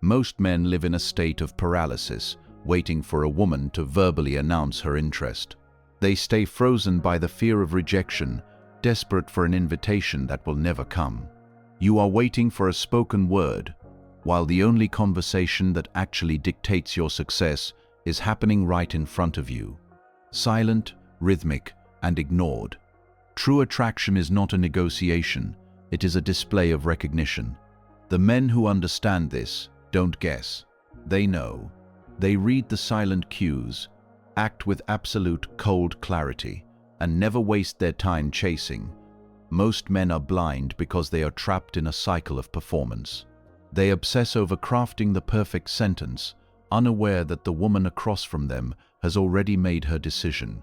Most men live in a state of paralysis, waiting for a woman to verbally announce her interest. They stay frozen by the fear of rejection, desperate for an invitation that will never come. You are waiting for a spoken word, while the only conversation that actually dictates your success is happening right in front of you. Silent, rhythmic, and ignored. True attraction is not a negotiation, it is a display of recognition. The men who understand this don't guess. They know. They read the silent cues, act with absolute cold clarity, and never waste their time chasing. Most men are blind because they are trapped in a cycle of performance. They obsess over crafting the perfect sentence, unaware that the woman across from them has already made her decision.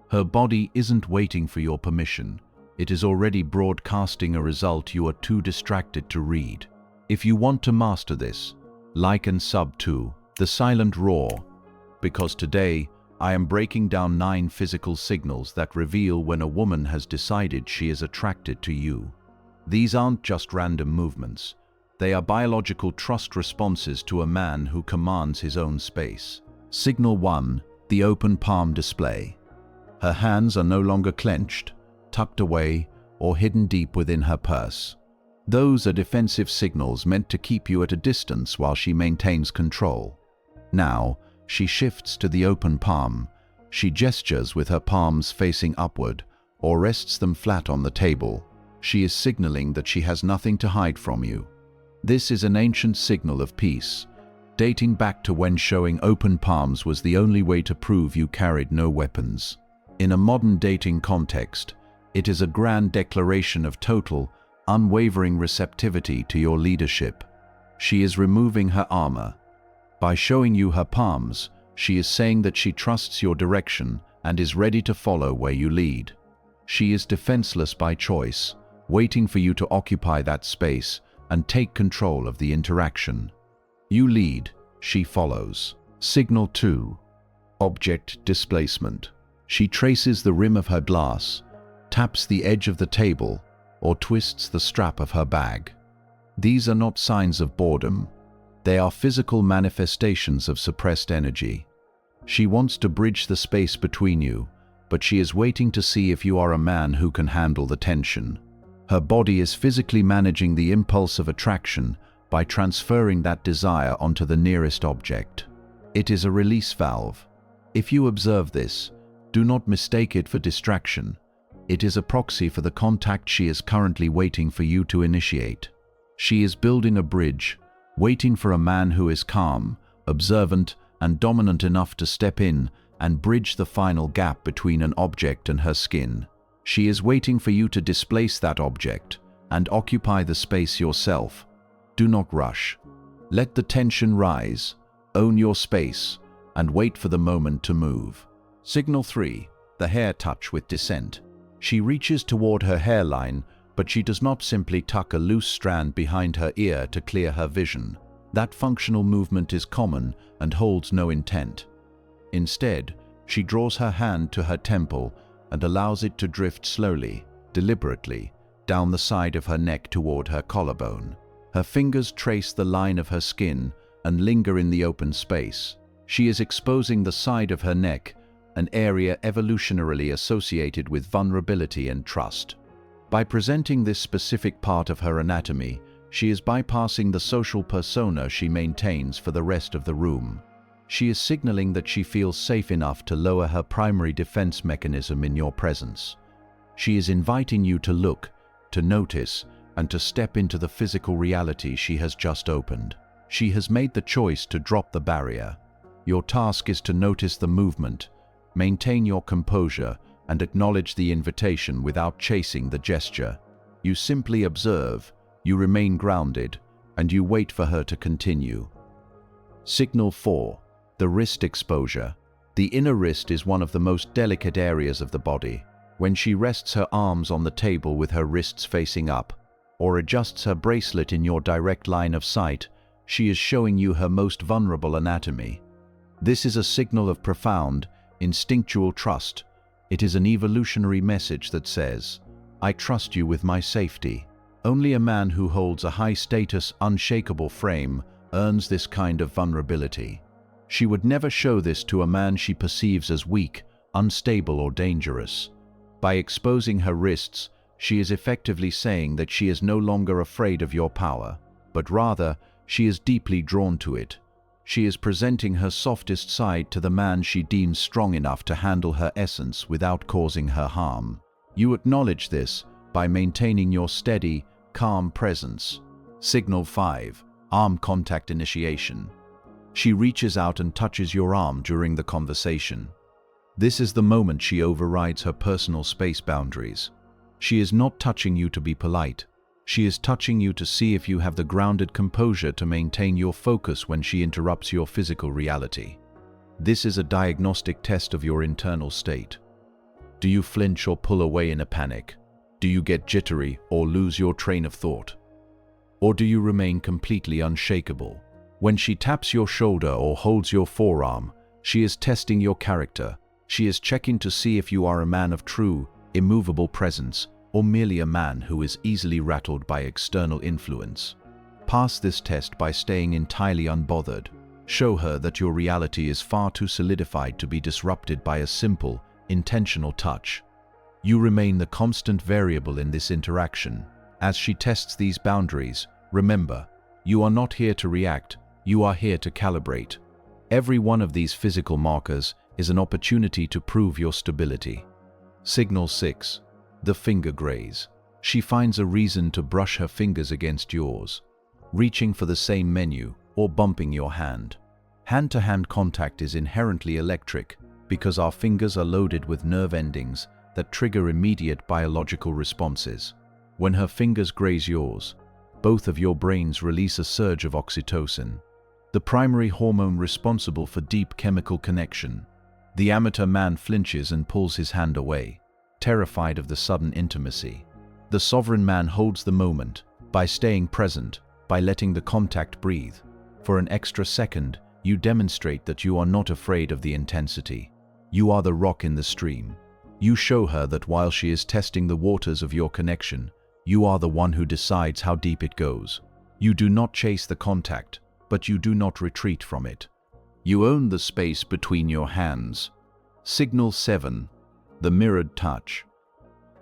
Her body isn't waiting for your permission. It is already broadcasting a result you are too distracted to read. If you want to master this, like and sub to The Silent Roar, because today I am breaking down 9 physical signals that reveal when a woman has decided she is attracted to you. These aren't just random movements. They are biological trust responses to a man who commands his own space. Signal 1, the open palm display. Her hands are no longer clenched, tucked away, or hidden deep within her purse. Those are defensive signals meant to keep you at a distance while she maintains control. Now, she shifts to the open palm. She gestures with her palms facing upward, or rests them flat on the table. She is signaling that she has nothing to hide from you. This is an ancient signal of peace, dating back to when showing open palms was the only way to prove you carried no weapons. In a modern dating context, it is a grand declaration of total, unwavering receptivity to your leadership. She is removing her armor. By showing you her palms, she is saying that she trusts your direction and is ready to follow where you lead. She is defenseless by choice, waiting for you to occupy that space and take control of the interaction. You lead, she follows. Signal 2. Object displacement. She traces the rim of her glass, taps the edge of the table, or twists the strap of her bag. These are not signs of boredom. They are physical manifestations of suppressed energy. She wants to bridge the space between you, but she is waiting to see if you are a man who can handle the tension. Her body is physically managing the impulse of attraction by transferring that desire onto the nearest object. It is a release valve. If you observe this, do not mistake it for distraction. It is a proxy for the contact she is currently waiting for you to initiate. She is building a bridge, waiting for a man who is calm, observant, and dominant enough to step in and bridge the final gap between an object and her skin. She is waiting for you to displace that object and occupy the space yourself. Do not rush. Let the tension rise, own your space, and wait for the moment to move. Signal 3, the hair touch with dissent. She reaches toward her hairline, but she does not simply tuck a loose strand behind her ear to clear her vision. That functional movement is common and holds no intent. Instead, she draws her hand to her temple and allows it to drift slowly, deliberately, down the side of her neck toward her collarbone. Her fingers trace the line of her skin and linger in the open space. She is exposing the side of her neck, an area evolutionarily associated with vulnerability and trust. By presenting this specific part of her anatomy, she is bypassing the social persona she maintains for the rest of the room. She is signaling that she feels safe enough to lower her primary defense mechanism in your presence. She is inviting you to look, to notice, and to step into the physical reality she has just opened. She has made the choice to drop the barrier. Your task is to notice the movement, maintain your composure, and acknowledge the invitation without chasing the gesture. You simply observe, you remain grounded, and you wait for her to continue. Signal 4. The wrist exposure. The inner wrist is one of the most delicate areas of the body. When she rests her arms on the table with her wrists facing up, or adjusts her bracelet in your direct line of sight, she is showing you her most vulnerable anatomy. This is a signal of profound, instinctual trust. It is an evolutionary message that says, I trust you with my safety. Only a man who holds a high-status, unshakable frame earns this kind of vulnerability. She would never show this to a man she perceives as weak, unstable, or dangerous. By exposing her wrists, she is effectively saying that she is no longer afraid of your power, but rather, she is deeply drawn to it. She is presenting her softest side to the man she deems strong enough to handle her essence without causing her harm. You acknowledge this by maintaining your steady, calm presence. Signal 5. Arm contact initiation. She reaches out and touches your arm during the conversation. This is the moment she overrides her personal space boundaries. She is not touching you to be polite. She is touching you to see if you have the grounded composure to maintain your focus when she interrupts your physical reality. This is a diagnostic test of your internal state. Do you flinch or pull away in a panic? Do you get jittery or lose your train of thought? Or do you remain completely unshakable? When she taps your shoulder or holds your forearm, she is testing your character. She is checking to see if you are a man of true, immovable presence, or merely a man who is easily rattled by external influence. Pass this test by staying entirely unbothered. Show her that your reality is far too solidified to be disrupted by a simple, intentional touch. You remain the constant variable in this interaction. As she tests these boundaries, remember, you are not here to react, you are here to calibrate. Every one of these physical markers is an opportunity to prove your stability. Signal 6. The finger graze. She finds a reason to brush her fingers against yours, reaching for the same menu or bumping your hand. Hand-to-hand contact is inherently electric because our fingers are loaded with nerve endings that trigger immediate biological responses. When her fingers graze yours, both of your brains release a surge of oxytocin, the primary hormone responsible for deep chemical connection. The amateur man flinches and pulls his hand away, terrified of the sudden intimacy. The sovereign man holds the moment by staying present, by letting the contact breathe. For an extra second, you demonstrate that you are not afraid of the intensity. You are the rock in the stream. You show her that while she is testing the waters of your connection, you are the one who decides how deep it goes. You do not chase the contact, but you do not retreat from it. You own the space between your hands. Signal 7. The mirrored touch.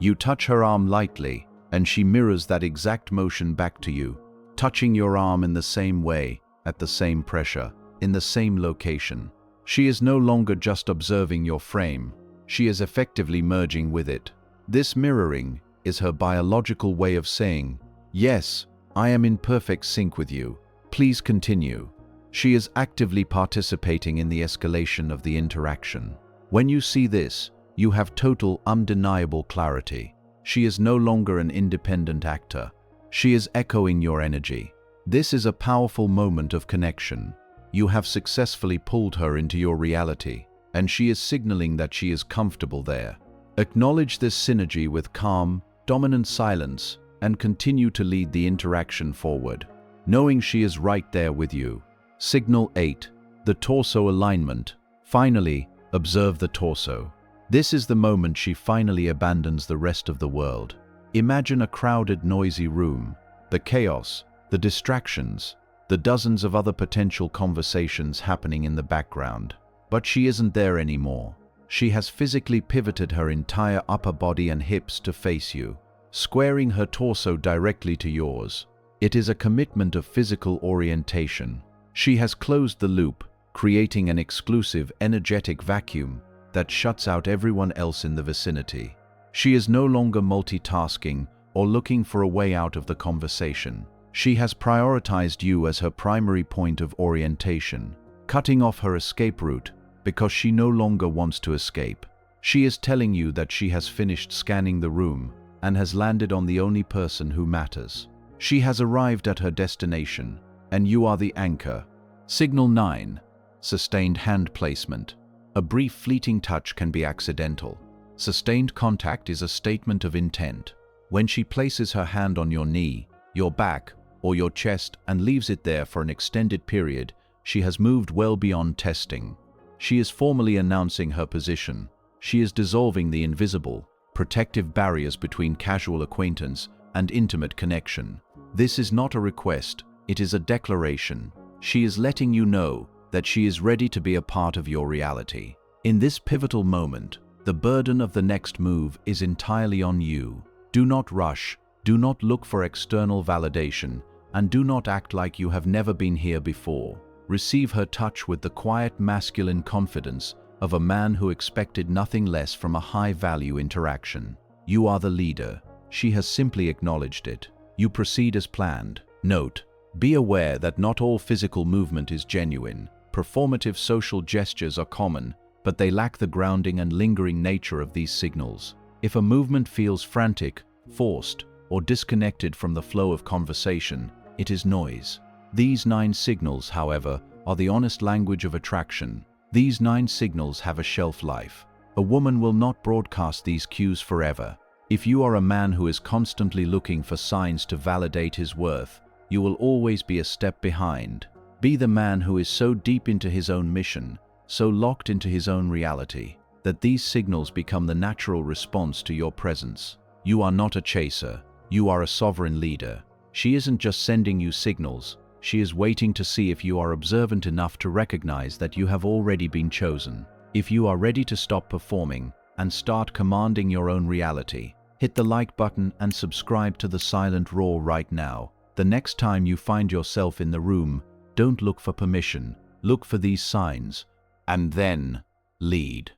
You touch her arm lightly, and she mirrors that exact motion back to you, touching your arm in the same way, at the same pressure, in the same location. She is no longer just observing your frame, she is effectively merging with it. This mirroring is her biological way of saying, "Yes, I am in perfect sync with you. Please continue." She is actively participating in the escalation of the interaction. When you see this, you have total, undeniable clarity. She is no longer an independent actor. She is echoing your energy. This is a powerful moment of connection. You have successfully pulled her into your reality, and she is signaling that she is comfortable there. Acknowledge this synergy with calm, dominant silence, and continue to lead the interaction forward, knowing she is right there with you. Signal 8. The torso alignment. Finally, observe the torso. This is the moment she finally abandons the rest of the world. Imagine a crowded, noisy room, the chaos, the distractions, the dozens of other potential conversations happening in the background. But she isn't there anymore. She has physically pivoted her entire upper body and hips to face you, squaring her torso directly to yours. It is a commitment of physical orientation. She has closed the loop, creating an exclusive, energetic vacuum that shuts out everyone else in the vicinity. She is no longer multitasking or looking for a way out of the conversation. She has prioritized you as her primary point of orientation, cutting off her escape route because she no longer wants to escape. She is telling you that she has finished scanning the room and has landed on the only person who matters. She has arrived at her destination, and you are the anchor. Signal 9. Sustained hand placement. A brief fleeting touch can be accidental. Sustained contact is a statement of intent. When she places her hand on your knee, your back, or your chest and leaves it there for an extended period, she has moved well beyond testing. She is formally announcing her position. She is dissolving the invisible, protective barriers between casual acquaintance and intimate connection. This is not a request, it is a declaration. She is letting you know that she is ready to be a part of your reality. In this pivotal moment, the burden of the next move is entirely on you. Do not rush, do not look for external validation, and do not act like you have never been here before. Receive her touch with the quiet masculine confidence of a man who expected nothing less from a high-value interaction. You are the leader. She has simply acknowledged it. You proceed as planned. Note: be aware that not all physical movement is genuine. Performative social gestures are common, but they lack the grounding and lingering nature of these signals. If a movement feels frantic, forced, or disconnected from the flow of conversation, it is noise. These 9 signals, however, are the honest language of attraction. These 9 signals have a shelf life. A woman will not broadcast these cues forever. If you are a man who is constantly looking for signs to validate his worth, you will always be a step behind. Be the man who is so deep into his own mission, so locked into his own reality, that these signals become the natural response to your presence. You are not a chaser. You are a sovereign leader. She isn't just sending you signals. She is waiting to see if you are observant enough to recognize that you have already been chosen. If you are ready to stop performing and start commanding your own reality, hit the like button and subscribe to The Silent Roar right now. The next time you find yourself in the room, don't look for permission. Look for these signs, and then lead.